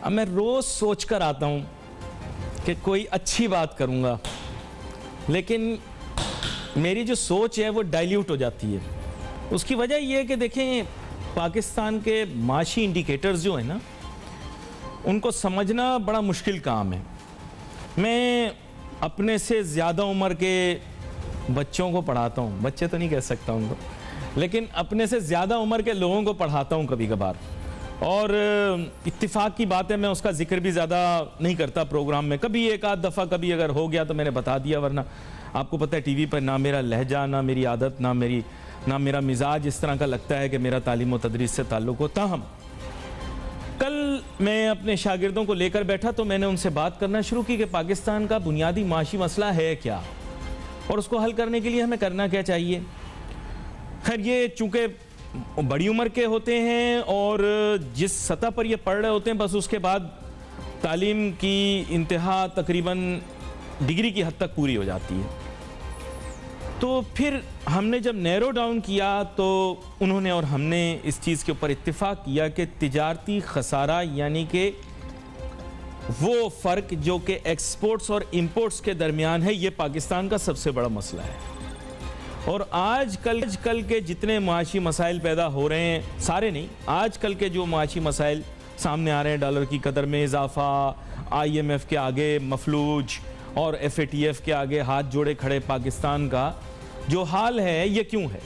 अब मैं रोज़ सोच कर आता हूँ कि कोई अच्छी बात करूँगा, लेकिन मेरी जो सोच है वो डाइल्यूट हो जाती है। उसकी वजह ये है कि देखें, पाकिस्तान के माशी इंडिकेटर्स जो है ना, उनको समझना बड़ा मुश्किल काम है। मैं अपने से ज़्यादा उम्र के बच्चों को पढ़ाता हूँ, बच्चे तो नहीं कह सकता उनको, लेकिन अपने से ज़्यादा उम्र के लोगों को पढ़ाता हूँ कभी कभार। और इत्तेफाक की बात है, मैं उसका जिक्र भी ज़्यादा नहीं करता प्रोग्राम में, कभी एक आध दफ़ा कभी अगर हो गया तो मैंने बता दिया, वरना आपको पता है टीवी पर ना मेरा लहजा, ना मेरी आदत, ना मेरा मिजाज इस तरह का लगता है कि मेरा तालीम व तदरीस से ताल्लुक़ हो। ताहम कल मैं अपने शागिर्दों को लेकर बैठा तो मैंने उनसे बात करना शुरू की कि पाकिस्तान का बुनियादी माशी मसला है क्या और उसको हल करने के लिए हमें करना क्या चाहिए। खैर, ये चूँकि बड़ी उम्र के होते हैं और जिस सतह पर ये पढ़ रहे होते हैं, बस उसके बाद तालीम की इंतहा तकरीबन डिग्री की हद तक पूरी हो जाती है। तो फिर हमने जब नैरो डाउन किया तो उन्होंने और हमने इस चीज़ के ऊपर इत्तेफाक किया कि तिजारती खसारा यानी कि वो फ़र्क जो कि एक्सपोर्ट्स और इंपोर्ट्स के दरमियान है, ये पाकिस्तान का सबसे बड़ा मसला है। और आजकल के जितने माशी मसाइल पैदा हो रहे हैं, सारे नहीं, आजकल के जो माशी मसाइल सामने आ रहे हैं, डॉलर की कदर में इजाफा, IMF के आगे मफलूज और FATF के आगे हाथ जोड़े खड़े पाकिस्तान का जो हाल है, ये क्यों है?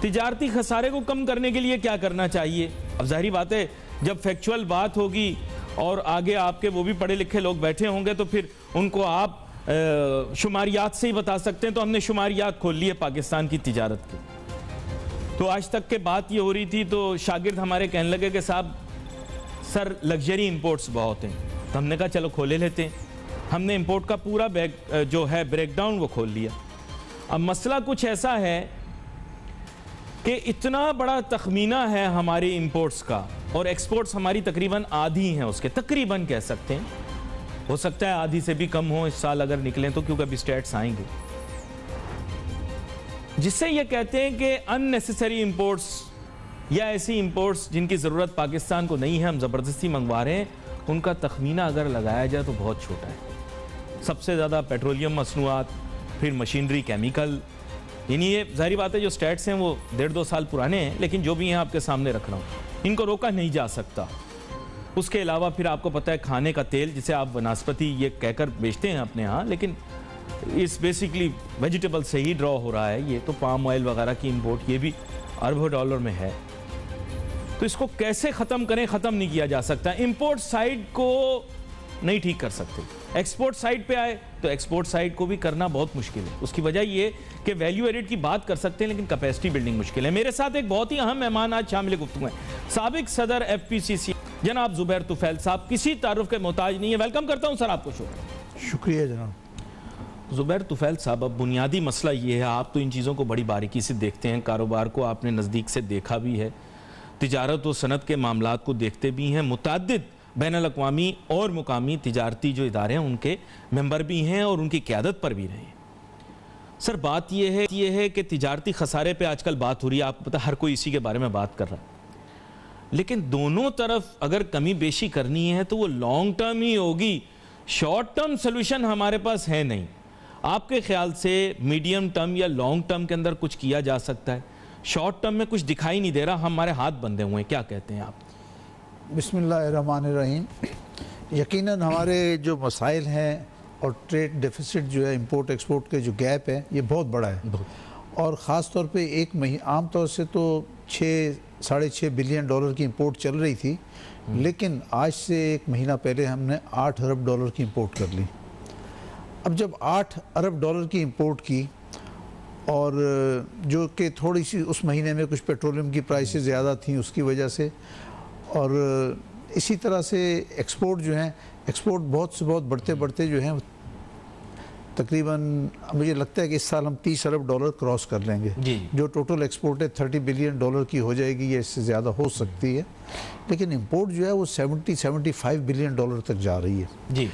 तिजारती खसारे को कम करने के लिए क्या करना चाहिए? अब जाहिर बात है, जब फैक्चुअल बात होगी और आगे आपके वो भी पढ़े लिखे लोग बैठे होंगे तो फिर उनको आप शुमारियात से ही बता सकते हैं। तो हमने शुमारियात खोल लिए पाकिस्तान की तिजारत की। तो आज तक के बात ये हो रही थी तो शागिर्द हमारे कहने लगे कि साहब सर लग्जरी इंपोर्ट्स बहुत हैं। तो हमने कहा चलो खोले लेते हैं। हमने इंपोर्ट का पूरा जो है ब्रेकडाउन वो खोल लिया। अब मसला कुछ ऐसा है कि इतना बड़ा तखमीना है हमारी इंपोर्ट्स का और एक्सपोर्ट्स हमारी तकरीबन आधी हैं उसके, तकरीबन कह सकते हैं, हो सकता है आधी से भी कम हो इस साल अगर निकलें तो, क्योंकि अभी स्टैट्स आएंगे, जिससे ये कहते हैं कि अननेसेसरी इंपोर्ट्स या ऐसी इंपोर्ट्स जिनकी ज़रूरत पाकिस्तान को नहीं है, हम ज़बरदस्ती मंगवा रहे हैं, उनका तखमीना अगर लगाया जाए तो बहुत छोटा है। सबसे ज़्यादा पेट्रोलियम मसनूआत, फिर मशीनरी, केमिकल, यानी ये जाहिर बात है जो स्टैट्स हैं वो 1.5-2 साल पुराने हैं, लेकिन जो भी हैं आपके सामने रख रहा हूँ, इनको रोका नहीं जा सकता। उसके अलावा फिर आपको पता है खाने का तेल, जिसे आप वनस्पति ये कहकर बेचते हैं अपने यहाँ, लेकिन इस बेसिकली वेजिटेबल से ही ड्रॉ हो रहा है ये, तो पाम ऑयल वगैरह की इंपोर्ट ये भी अरबों डॉलर में है। तो इसको कैसे ख़त्म करें? ख़त्म नहीं किया जा सकता। इंपोर्ट साइड को नहीं ठीक कर सकते, एक्सपोर्ट साइड पे आए तो एक्सपोर्ट साइड को भी करना बहुत मुश्किल है। उसकी वजह ये कि वैल्यू एडेड की बात कर सकते हैं लेकिन कैपेसिटी बिल्डिंग मुश्किल है। मेरे साथ एक बहुत ही अहम मेहमान आज शामिल गुफ्तगू हैं, साबिक सदर FPCC जनाब ज़ुबैर तुफ़ैल साहब, किसी तारुफ के मोहताज नहीं है। वेलकम करता हूँ सर आपको। शुक्रिया जनाब। ज़ुबैर तुफ़ैल साहब, अब बुनियादी मसला ये है, आप तो इन चीज़ों को बड़ी बारीकी से देखते हैं, कारोबार को आपने नज़दीक से देखा भी है, तिजारत व सनत के मामलात को देखते भी हैं, मुतअद्दिद बैनुल-अक़वामी और मुकामी तिजारती जो इदारे हैं उनके मेंबर भी हैं और उनकी क़यादत पर भी रहे हैं। सर बात ये है कि तिजारती खसारे पे आजकल बात हो रही है, आपको पता हर कोई इसी के बारे में बात कर रहा है, लेकिन दोनों तरफ अगर कमी बेशी करनी है तो वो लॉन्ग टर्म ही होगी, शॉर्ट टर्म सोल्यूशन हमारे पास है नहीं। आपके ख्याल से मीडियम टर्म या लॉन्ग टर्म के अंदर कुछ किया जा सकता है? शॉर्ट टर्म में कुछ दिखाई नहीं दे रहा, हमारे हाथ बंधे हुए हैं, क्या कहते हैं आप? बिस्मिल्लाहिर्रहमानिर्रहीम। यकीनन हमारे जो मसाइल हैं और ट्रेड डेफिसिट जो है, इंपोर्ट एक्सपोर्ट के जो गैप है, ये बहुत बड़ा है। और ख़ास तौर पे एक महीना, आम तौर से तो 6-6.5 बिलियन डॉलर की इंपोर्ट चल रही थी, लेकिन आज से एक महीना पहले हमने 8 अरब डॉलर की इंपोर्ट कर ली। अब जब 8 अरब डॉलर की इंपोर्ट की और जो कि थोड़ी सी उस महीने में कुछ पेट्रोलियम की प्राइसेस ज़्यादा थी उसकी वजह से, और इसी तरह से एक्सपोर्ट जो है, एक्सपोर्ट बहुत से बहुत बढ़ते बढ़ते जो है तकरीबन मुझे लगता है कि इस साल हम 30 अरब डॉलर क्रॉस कर लेंगे। जो टोटल एक्सपोर्ट है 30 बिलियन डॉलर की हो जाएगी या इससे ज़्यादा हो सकती है, लेकिन इंपोर्ट जो है वो 70-75 बिलियन डॉलर तक जा रही है। जी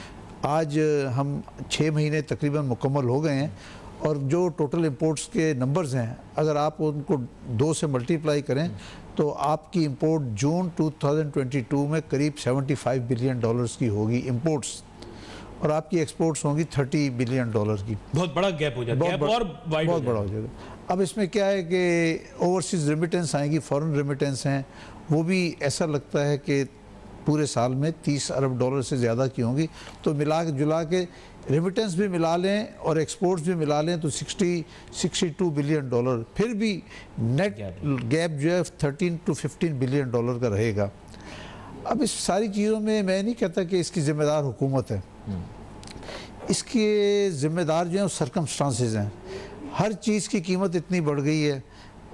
आज हम 6 महीने तकरीबन मुकम्मल हो गए हैं और जो टोटल इंपोर्ट्स के नंबर्स हैं, अगर आप उनको 2 से मल्टीप्लाई करें तो आपकी इंपोर्ट जून 2022 में करीब 75 बिलियन डॉलर्स की होगी इंपोर्ट्स, और आपकी एक्सपोर्ट्स होंगी 30 बिलियन डॉलर की। बहुत बड़ा गैप हो जाएगा, गैप और वाइड बहुत बड़ा हो जाएगा। अब इसमें क्या है कि ओवरसीज रेमिटेंस आएंगी, फॉरेन रेमिटेंस हैं, वो भी ऐसा लगता है कि पूरे साल में 30 अरब डॉलर से ज़्यादा की होंगी। तो मिला के जुला के रेमिटेंस भी मिला लें और एक्सपोर्ट्स भी मिला लें तो 62 बिलियन डॉलर, फिर भी नेट गैप जो है 13 to 15 बिलियन डॉलर का रहेगा। अब इस सारी चीज़ों में मैं नहीं कहता कि इसकी ज़िम्मेदार हुकूमत है, इसके ज़िम्मेदार जो हैं सर्कमस्टांसेस हैं। हर चीज़ की कीमत इतनी बढ़ गई है,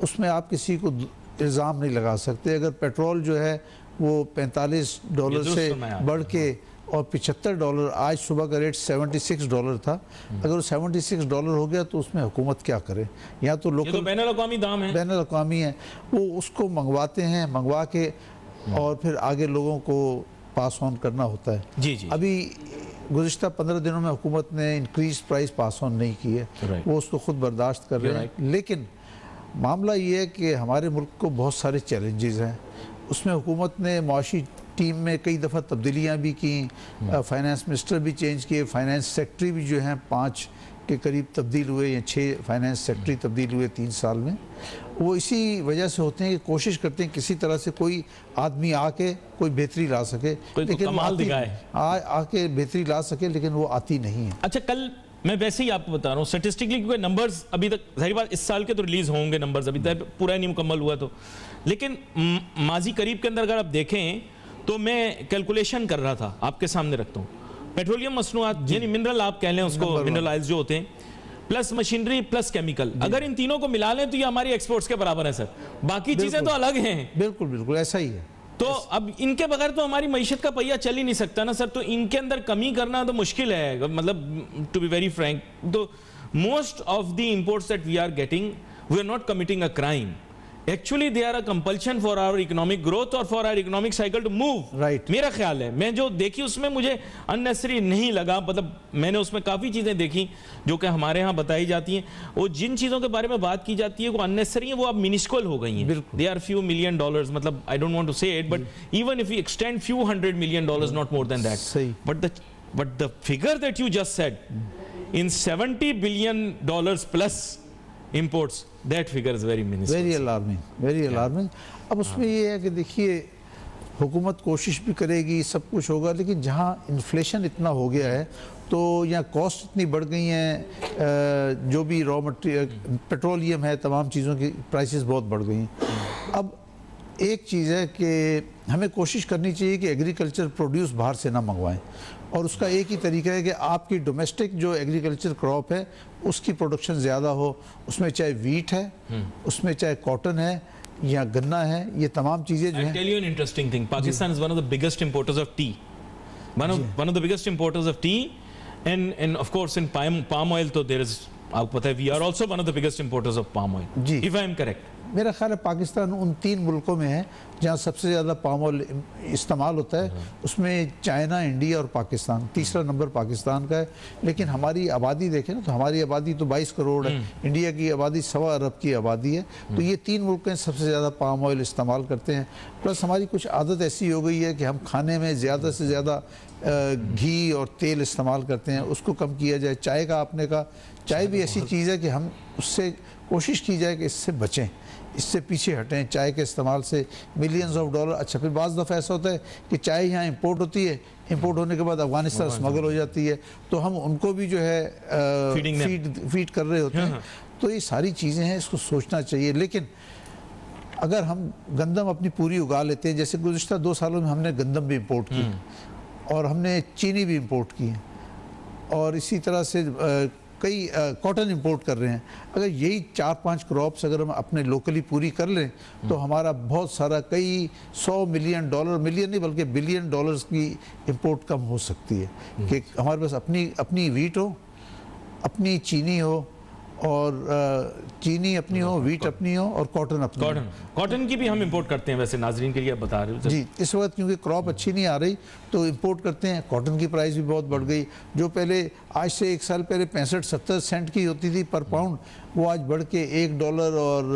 उसमें आप किसी को इल्ज़ाम नहीं लगा सकते। अगर पेट्रोल जो है वो 45 डॉलर से बढ़ के और 75 डॉलर, आज सुबह का रेट 76 डॉलर था, अगर 76 डॉलर हो गया तो उसमें हुकूमत क्या करे? या तो लोकल बैनुल-अक़वामी दाम है, बैनुल-अक़वामी है, वो उसको मंगवाते हैं, मंगवा के और फिर आगे लोगों को पास ऑन करना होता है। जी जी। अभी गुज़िश्ता 15 दिनों में हुकूमत ने इंक्रीज प्राइस पास ऑन नहीं की है, वो उसको खुद बर्दाश्त कर रहे हैं। लेकिन मामला ये है कि हमारे मुल्क को बहुत सारे चैलेंजेस हैं, उसमें हुकूमत ने मुआशी टीम में कई दफ़ा तब्दीलियाँ भी की, फाइनेंस मिनिस्टर भी चेंज किए, फाइनेंस सेक्रेटरी भी जो हैं 5 के करीब तब्दील हुए या 6 फाइनेंस सेक्रेटरी तब्दील हुए 3 साल में। वो इसी वजह से होते हैं कि कोशिश करते हैं किसी तरह से कोई आदमी आके कोई बेहतरी ला सके, लेकिन आके बेहतरी ला सके, लेकिन वो आती नहीं है। अच्छा, कल मैं वैसे ही आपको बता रहा हूँ स्टैटिस्टिकली, क्योंकि नंबर्स अभी तक जाहिर बात इस साल के तो रिलीज होंगे नंबर्स, अभी तक पूरा नहीं मुकम्मल हुआ तो, लेकिन माजी करीब के अंदर अगर आप देखें तो मैं कैलकुलेशन कर रहा था, आपके सामने रखता हूँ। पेट्रोलियम मसनूआत यानी मिनरल आप कह लें उसको, मिनरल ऑयल्स जो होते हैं, प्लस मशीनरी प्लस केमिकल, अगर इन तीनों को मिला लें तो ये हमारी एक्सपोर्ट्स के बराबर है सर। बाकी चीजें तो अलग हैं। बिल्कुल बिल्कुल ऐसा ही है। तो अब इनके बगैर तो हमारी मईशत का पहिया चल ही नहीं सकता ना सर, तो इनके अंदर कमी करना तो मुश्किल है, मतलब टू बी वेरी फ्रैंक। तो most of the imports that we are getting, we are not committing a crime, actually they are a compulsion for our economic growth और for our economic cycle to move. Right, मेरा ख्याल है, मैं जो देखी उसमें मुझे अननेसेसरी नहीं लगा, मतलब मैंने उसमें काफी चीजें देखी जो कि हमारे यहाँ बताई जाती हैं, वो जिन चीजों के बारे में बात की जाती है वो अननेसेसरी है, वो अब मिनिस्कुल हो गई हैं। They are few million dollars, मतलब I don't want to say it, but even if you extend few $100 million, not more than that, but the figure that you just said in $70 billion plus imports, that figure is very minuscule, very alarming, very alarming। अब उसमें ये है कि देखिए हुकूमत कोशिश भी करेगी, सब कुछ होगा, लेकिन जहाँ इन्फ्लेशन इतना हो गया है तो यहाँ कॉस्ट इतनी बढ़ गई हैं, जो भी रॉ मटेरियल पेट्रोलियम है, तमाम चीज़ों की प्राइसेस बहुत बढ़ गई हैं। अब एक चीज़ है कि हमें कोशिश करनी चाहिए कि एग्रीकल्चर प्रोड्यूस बाहर से ना मंगवाएं, और उसका एक ही तरीका है कि आपकी डोमेस्टिक जो एग्रीकल्चर क्रॉप है उसकी प्रोडक्शन ज़्यादा हो, उसमें चाहे वीट है, उसमें चाहे कॉटन है या गन्ना है, ये तमाम चीज़ें जो हैं। I'll tell you an interesting thing. Pakistan is one of the biggest importers of tea. One of the biggest importers of tea, and of course in palm oil, तो there is, आपको पता है, we are also one of the biggest importers of palm oil. Ji, if I am correct. मेरा ख्याल है पाकिस्तान उन 3 मुल्कों में है जहाँ सबसे ज़्यादा पाम ऑयल इस्तेमाल होता है, उसमें चाइना, इंडिया और पाकिस्तान, तीसरा नंबर पाकिस्तान का है। लेकिन हमारी आबादी देखें ना तो हमारी आबादी तो 22 करोड़ है, इंडिया की आबादी 1.25 अरब की आबादी है, तो ये 3 मुल्क हैं सबसे ज़्यादा पाम ऑयल इस्तेमाल करते हैं। प्लस हमारी कुछ आदत ऐसी हो गई है कि हम खाने में ज़्यादा से ज़्यादा घी और तेल इस्तेमाल करते हैं, उसको कम किया जाए। चाय का आपने कहा, चाय भी ऐसी चीज़ है कि हम उससे कोशिश की जाए कि इससे बचें, इससे पीछे हटें, चाय के इस्तेमाल से मिलियंस ऑफ डॉलर। अच्छा, फिर बाज़ दफ़ा ऐसा होता है कि चाय यहाँ इंपोर्ट होती है, इंपोर्ट होने के बाद अफगानिस्तान स्मगल हो जाती है, तो हम उनको भी जो है फीड कर रहे होते हैं। तो ये सारी चीज़ें हैं, इसको सोचना चाहिए। लेकिन अगर हम गंदम अपनी पूरी उगा लेते हैं, जैसे गुज़िश्ता 2 सालों में हमने गंदम भी इम्पोर्ट की और हमने चीनी भी इम्पोर्ट की है, और इसी तरह से कई कॉटन इंपोर्ट कर रहे हैं। अगर यही 4-5 क्रॉप्स अगर हम अपने लोकली पूरी कर लें तो हमारा बहुत सारा कई $100 मिलियन, मिलियन नहीं बल्कि बिलियन डॉलर्स की इंपोर्ट कम हो सकती है। कि हमारे पास अपनी वीट हो, अपनी चीनी हो, और चीनी अपनी हो, वीट अपनी हो और कॉटन अपनी हो। कॉटन की भी हम इंपोर्ट करते हैं वैसे, नाजरीन के लिए आप बता रहे हो जी, इस वक्त क्योंकि क्रॉप अच्छी नहीं आ रही तो इंपोर्ट करते हैं। कॉटन की प्राइस भी बहुत बढ़ गई, जो पहले आज से 1 साल पहले 65-70 सेंट की होती थी पर पाउंड, वो आज बढ़ के $1 और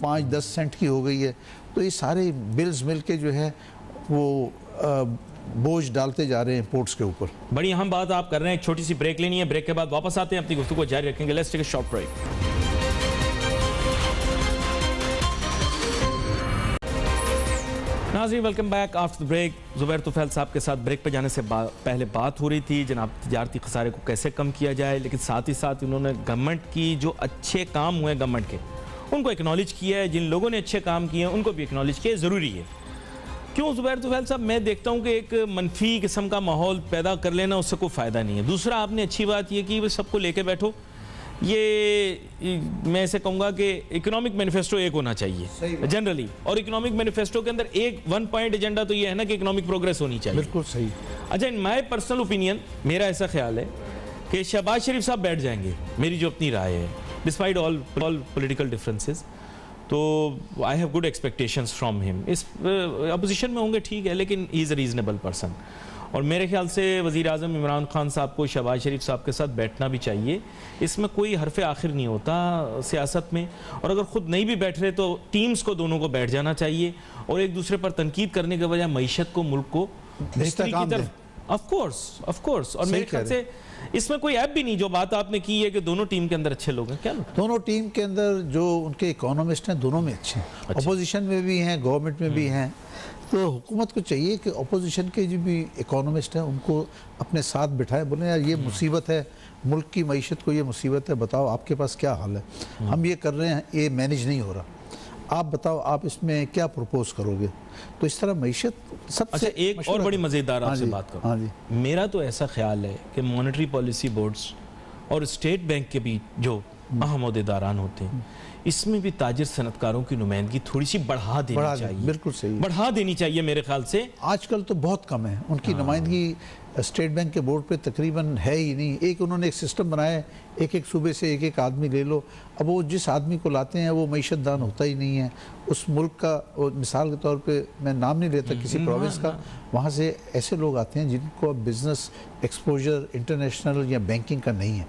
5-10 सेंट की हो गई है। तो ये सारे बिल्स मिल के जो है वो बोझ डालते जा रहे हैं इंपोर्ट्स के ऊपर। बड़ी अहम बात आप कर रहे हैं। एक छोटी सी ब्रेक लेनी है, ब्रेक के बाद वापस आते हैं, अपनी गुफ्तगू को जारी रखेंगे। Let's take a short break. नाज़रीन, welcome back after the break. Zubair Tufail साहब के साथ ब्रेक पे जाने से पहले बात हो रही थी जनाब तिजारती खसारे को कैसे कम किया जाए, लेकिन साथ ही साथ उन्होंने गवर्नमेंट की जो अच्छे काम हुए गवर्नमेंट के, उनको एक्नॉलेज किया है। जिन लोगों ने अच्छे काम किए हैं उनको भी एक्नॉलेज किया, ज़रूरी है। क्यों ज़ुबैर तुफैल साहब, मैं देखता हूँ कि एक मनफी किस्म का माहौल पैदा कर लेना, उससे कोई फ़ायदा नहीं है। दूसरा, आपने अच्छी बात यह की सबको लेके बैठो, ये मैं ऐसे कहूँगा कि इकोनॉमिक मैनिफेस्टो एक होना चाहिए जनरली, और इकोनॉमिक मैनिफेस्टो के अंदर एक 1 पॉइंट एजेंडा तो ये है ना कि इकोनॉमिक प्रोग्रेस होनी चाहिए। बिल्कुल सही। अच्छा, इन माय पर्सनल ओपिनियन मेरा ऐसा ख्याल है कि शहबाज शरीफ साहब बैठ जाएंगे, मेरी जो अपनी राय है, डिस्पाइट ऑल पॉलिटिकल डिफरेंसेस, तो I have good expectations from him. इस अपोजिशन में होंगे ठीक है, लेकिन he is a reasonable person, और मेरे ख्याल से वज़ीर आज़म इमरान खान साहब को शहबाज शरीफ साहब के साथ बैठना भी चाहिए। इसमें कोई हरफ आखिर नहीं होता सियासत में, और अगर ख़ुद नहीं भी बैठ रहे तो टीम्स को दोनों को बैठ जाना चाहिए, और एक दूसरे पर तनकीद करने के बजाय मईशत को, मुल्क को बेहतरी की तरफ, ऑफ कोर्स। और मेरे ख्याल से इसमें कोई ऐप भी नहीं। जो बात आपने की है कि दोनों टीम के अंदर अच्छे लोग हैं, क्या दोनों टीम के अंदर जो उनके इकोनॉमिस्ट हैं दोनों में अच्छे हैं, अपोजिशन में भी हैं, गवर्नमेंट में भी हैं। तो हुकूमत को चाहिए कि अपोजिशन के जो भी इकोनॉमिस्ट हैं उनको अपने साथ बिठाए, बोले यार ये मुसीबत है, मुल्क की मईशत को ये मुसीबत है, बताओ आपके पास क्या हाल है, हम ये कर रहे हैं, ये मैनेज नहीं हो रहा, आप बताओ आप इसमें क्या प्रपोज करोगे। तो इस तरह मईशत सबसे। अच्छा, एक और बड़ी मज़ेदार आपसे बात करूँ। हाँ जी, मेरा तो ऐसा ख्याल है कि मॉनेटरी पॉलिसी बोर्ड्स और स्टेट बैंक के भी जो अहम ओहदेदारान होते हैं, इसमें भी ताजिर सनतकारों की नुमाइंदगी थोड़ी सी बढ़ा देनी चाहिए। बिल्कुल सही, बढ़ा देनी चाहिए मेरे ख्याल से। आजकल तो बहुत कम है उनकी नुमाइंदगी, स्टेट बैंक के बोर्ड पे तकरीबन है ही नहीं। एक उन्होंने एक सिस्टम बनाया है, एक सूबे से एक आदमी ले लो। अब वो जिस आदमी को लाते हैं वो मईशतदान होता ही नहीं है उस मुल्क का। और मिसाल के तौर पे मैं नाम नहीं लेता किसी प्रोविंस का, वहाँ से ऐसे लोग आते हैं जिनको अब बिजनेस एक्सपोजर इंटरनेशनल या बैंकिंग का नहीं है,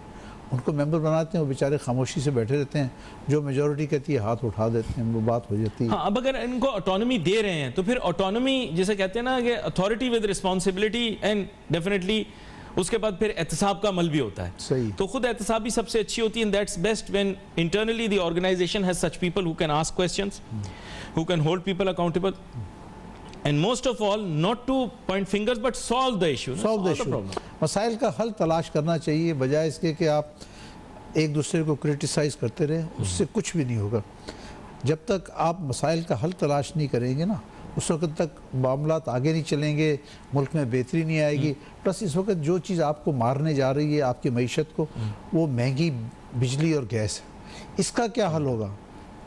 उनको मेंबर बनाते हैं, वो बेचारे खामोशी से बैठे रहते हैं, जो मेजॉरिटी कहती है हाथ उठा देते हैं, वो बात हो जाती है। हाँ, अब अगर इनको ऑटोनॉमी दे रहे हैं तो फिर ऑटोनॉमी जिसे कहते हैं ना कि authority with responsibility, and definitely उसके बाद फिर एहतसाब का अमल भी होता है। सही। तो खुद एहतसाब भी सबसे अच्छी होती है, and that's best when internally the organization has such people who can ask questions, who can hold people accountable, and most of all not to point fingers but solve the issue. मसाइल का हल तलाश करना चाहिए, बजाय इसके कि आप एक दूसरे को क्रिटिसाइज करते रहें, उससे कुछ भी नहीं होगा। जब तक आप मसाइल का हल तलाश नहीं करेंगे ना, उस वक्त तक मामलात आगे नहीं चलेंगे, मुल्क में बेहतरी नहीं आएगी। प्लस इस वक्त जो चीज़ आपको मारने जा रही है आपकी मईशत को, वो महंगी बिजली और गैस है। इसका क्या हल होगा?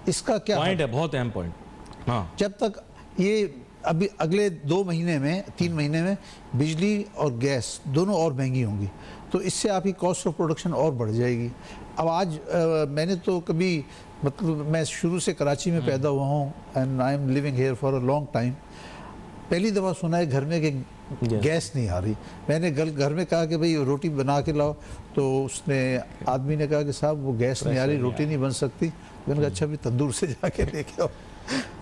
इसका क्या पॉइंट है, बहुत अहम पॉइंट। हाँ, जब तक ये अभी अगले 2 महीने में 3 महीने में बिजली और गैस दोनों और महंगी होंगी, तो इससे आपकी कॉस्ट ऑफ प्रोडक्शन और बढ़ जाएगी। अब आज मैंने तो कभी, मतलब मैं शुरू से कराची में पैदा हुआ हूँ and I am living here for a long time. पहली दफ़ा सुना है घर में कि गैस नहीं आ रही। मैंने घर में कहा कि भाई रोटी बना के लाओ, तो उसने आदमी ने कहा कि साहब वो गैस नहीं आ रही, रोटी नहीं बन सकती। मैंने कहा अच्छा भी तंदूर से जाके लेके आओ।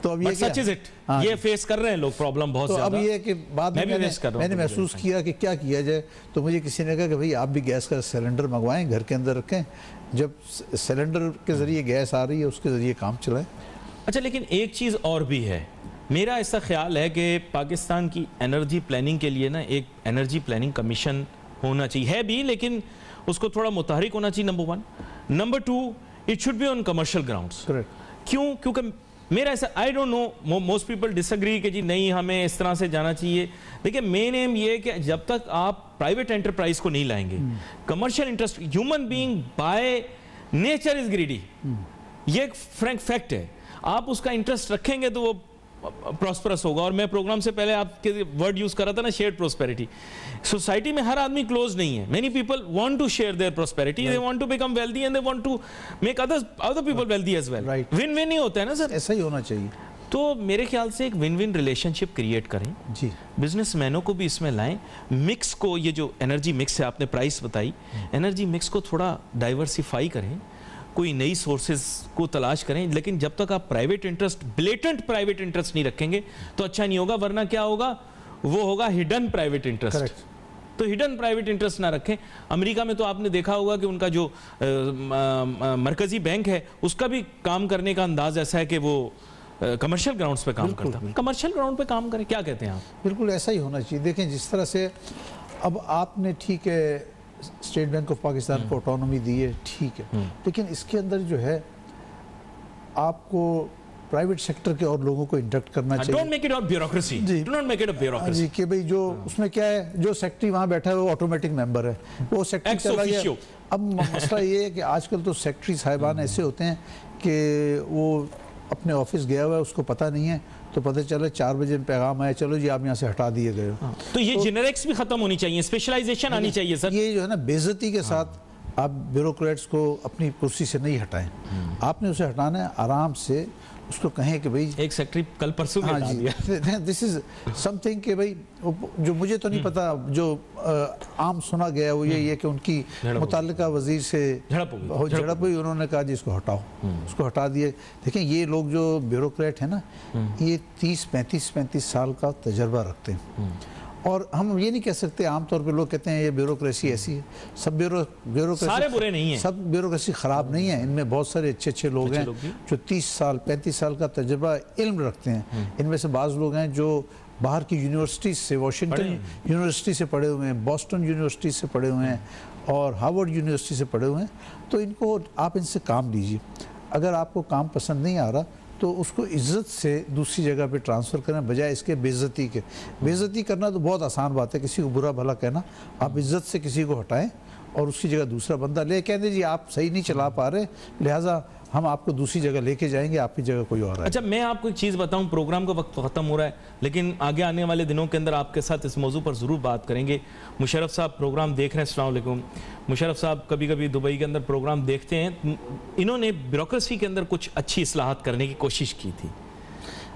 तो अब ये सच इज इट, ये फेस कर रहे हैं लोग प्रॉब्लम बहुत ज्यादा। अब ये कि बाद में मैंने महसूस किया कि क्या किया जाए, तो मुझे किसी ने कहा कि भाई आप भी गैस का सिलेंडर मंगवाएं, घर के अंदर रखें, जब सिलेंडर के ज़रिए गैस आ रही है उसके ज़रिए काम चलाएं। अच्छा, लेकिन एक चीज़ और भी है, मेरा ऐसा ख्याल है कि पाकिस्तान की एनर्जी प्लानिंग के लिए ना एक एनर्जी प्लानिंग कमीशन होना चाहिए, है भी, लेकिन उसको थोड़ा मुतहरिक होना चाहिए, number 1। Number 2, it should be on commercial grounds. क्यों? क्योंकि मेरा ऐसा, आई don't no, most people disagree कि जी नहीं हमें इस तरह से जाना चाहिए। देखिए, मेन एम ये है कि जब तक आप प्राइवेट एंटरप्राइज को नहीं लाएंगे, commercial interest, human being by nature is greedy, ये एक फ्रैंक फैक्ट है। आप उसका इंटरेस्ट रखेंगे तो वो प्रॉस्परस होगा। और मैं प्रोग्राम से पहले आपके वर्ड यूज कर रहा था ना, शेयर्ड प्रोस्पेरिटी। सोसाइटी में हर आदमी क्लोज नहीं है। Many people want to share their prosperity, they want to become wealthy and they want to make other people wealthy as well. Right. Win win ही होता है ना सर। ऐसा ही होना चाहिए तो मेरे ख्याल से एक विन विन रिलेशनशिप क्रिएट करें, जी। बिजनेसमैनों को भी इसमें लाएं, मिक्स को, ये जो एनर्जी मिक्स है, आपने प्राइस बताई, एनर्जी मिक्स को थोड़ा डाइवर्सिफाई करें, कोई नई सोर्सेज को तलाश करें। लेकिन जब तक आप private interest, blatant private interest नहीं रखेंगे तो अच्छा नहीं होगा, वरना क्या होगा, वो होगा हिडन प्राइवेट इंटरेस्ट। करेक्ट। तो हिडन प्राइवेट इंटरेस्ट ना रखें। अमेरिका में तो आपने देखा होगा कि उनका जो मरकजी बैंक है उसका भी काम करने का अंदाज ऐसा है कि वो कमर्शियल ग्राउंड्स पे काम करता है। कमर्शियल ग्राउंड पे काम करें, क्या कहते हैं आप? बिल्कुल ऐसा ही होना चाहिए। देखें जिस तरह से अब आपने, ठीक है, स्टेट बैंक ऑफ पाकिस्तान को ऑटोनॉमी दी है, ठीक है, लेकिन इसके अंदर जो है आपको प्राइवेट सेक्टर के और लोगों को इंडक्ट करना चाहिए। Don't make it a bureaucracy, do not make it a bureaucracy जी, कि भाई जो उसमें क्या है, जो सेक्रेटरी वहाँ बैठा है वो ऑटोमेटिक मेंबर है, वो सेक्रेटरी Ex चला गया। officio। अब मसला ये है कि आजकल तो सेक्रेटरी साहिबान ऐसे होते हैं कि वो अपने ऑफिस गया हुआ है, उसको पता नहीं है, तो पता चले 4 बजे पैगाम आया, चलो जी आप यहाँ से हटा दिए गए हो। तो ये जेनेरिक्स भी खत्म होनी चाहिए, स्पेशलाइजेशन आनी चाहिए सर। ये जो है ना, बेइज्जती के साथ आप ब्यूरोक्रेट्स को अपनी कुर्सी से नहीं हटाएं, आपने उसे हटाना है आराम से, उसको कहें कि भाई एक सेक्रेटरी कल परसों हाँ हटा दिया। जी, दिस इज समथिंग कि भाई जो मुझे तो नहीं पता, जो आम सुना गया वो यही है कि उनकी मुताल्लिका वजीर से झड़प हुई, उन्होंने कहा जी इसको हटाओ, उसको हटा दिए। देखें ये लोग जो ब्यूरोक्रेट हैं ना, ये 30-35 साल का तजर्बा रखते हैं, और हम ये नहीं कह सकते, आमतौर पे लोग कहते हैं ये ब्यूरोक्रेसी ऐसी है, सब ब्यूरोक्रेसी सारे बुरे नहीं हैं, सब ब्यूरोक्रेसी खराब नहीं है, इनमें बहुत सारे अच्छे लोग हैं जो 30 साल 35 साल का तजुर्बा इल्म रखते हैं। इनमें से बाज़ लोग हैं जो बाहर की यूनिवर्सिटी से, वाशिंगटन यूनिवर्सिटी से पढ़े हुए हैं, बॉस्टन यूनिवर्सिटी से पढ़े हुए हैं और हार्वर्ड यूनिवर्सिटी से पढ़े हुए हैं। तो इनको आप इनसे काम लीजिए, अगर आपको काम पसंद नहीं आ रहा तो उसको इज्जत से दूसरी जगह पे ट्रांसफ़र करें, बजाय इसके बेइज्जती के। बेइज्जती करना तो बहुत आसान बात है, किसी को बुरा भला कहना, आप इज्जत से किसी को हटाएं और उसकी जगह दूसरा बंदा ले, कहते जी आप सही नहीं चला पा रहे, लिहाजा हम आपको दूसरी जगह लेके जाएंगे, आपकी जगह कोई और है। अच्छा, मैं आपको एक चीज़ बताऊं, प्रोग्राम का वक्त खत्म हो रहा है, लेकिन आगे आने वाले दिनों के अंदर आपके साथ इस मौजू पर ज़रूर बात करेंगे। मुशर्रफ साहब प्रोग्राम देख रहे हैं, अस्सलाम वालेकुम। मुशर्रफ साहब कभी कभी दुबई के अंदर प्रोग्राम देखते हैं, इन्होंने ब्यूरोक्रेसी के अंदर कुछ अच्छी इस्लाहात करने की कोशिश की थी।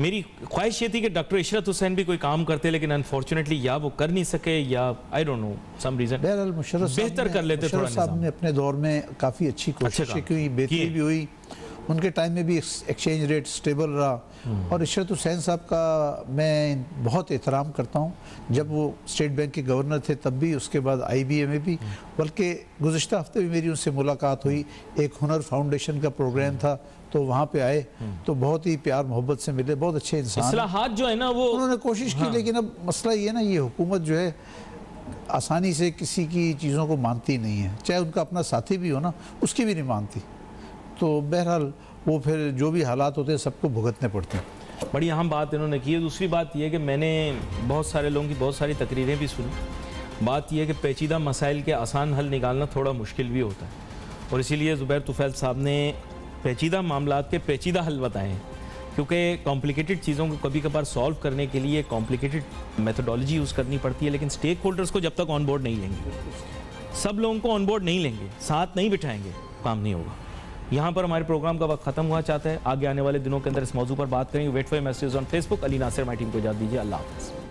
मेरी ख्वाहिश ये थी कि डॉक्टर इशरत हुसैन भी कोई काम करते, लेकिन अनफॉर्चुनेटली या वो कर नहीं सके या I don't know some reason. बहरहाल मुशर्रफ बेहतर कर लेते, थोड़ा साहब ने अपने दौर में काफ़ी अच्छी कोशिश की, बेहतरी भी हुई, उनके टाइम में भी एक्सचेंज रेट स्टेबल रहा। और इशरत हुसैन साहब का मैं बहुत एहतराम करता हूँ, जब वो स्टेट बैंक के गवर्नर थे तब भी, उसके बाद IBA में भी, बल्कि गुज़िश्ता हफ्ते भी मेरी उनसे मुलाकात हुई, एक हुनर फाउंडेशन का प्रोग्राम था तो वहाँ पे आए, तो बहुत ही प्यार मोहब्बत से मिले, बहुत अच्छे इंसान। इस्लाहात जो है ना वो उन्होंने कोशिश की, लेकिन अब मसला ये ना, ये हुकूमत जो है आसानी से किसी की चीज़ों को मानती नहीं है, चाहे उनका अपना साथी भी हो ना, उसकी भी नहीं मानती। तो बहरहाल वो फिर जो भी हालात होते हैं सबको भुगतने पड़ते हैं। बड़ी अहम बात इन्होंने की है। दूसरी बात यह है कि मैंने बहुत सारे लोगों की बहुत सारी तकरीरें भी सुनी। बात यह है कि पेचीदा मसाइल के आसान हल निकालना थोड़ा मुश्किल भी होता है, और इसीलिए ज़ुबैर तुफ़ैल साहब ने पेचीदा मामलात के पेचीदा हल बताए हैं, क्योंकि कॉम्प्लिकेटेड चीज़ों को कभी कभार सॉल्व करने के लिए कॉम्प्लिकेटेड मेथोडोलॉजी यूज़ करनी पड़ती है। लेकिन स्टेक होल्डर्स को जब तक ऑन बोर्ड नहीं लेंगे, सब लोगों को ऑन बोर्ड नहीं लेंगे, साथ नहीं बिठाएंगे, काम नहीं होगा। यहाँ पर हमारे प्रोग्राम का वक्त खत्म हुआ चाहता है। आगे आने वाले दिनों के अंदर इस मौजू पर बात करेंगे। Wait for message on Facebook. Ali Nasir my team को इजाज़त दीजिए। अल्लाह हाफ़िज़।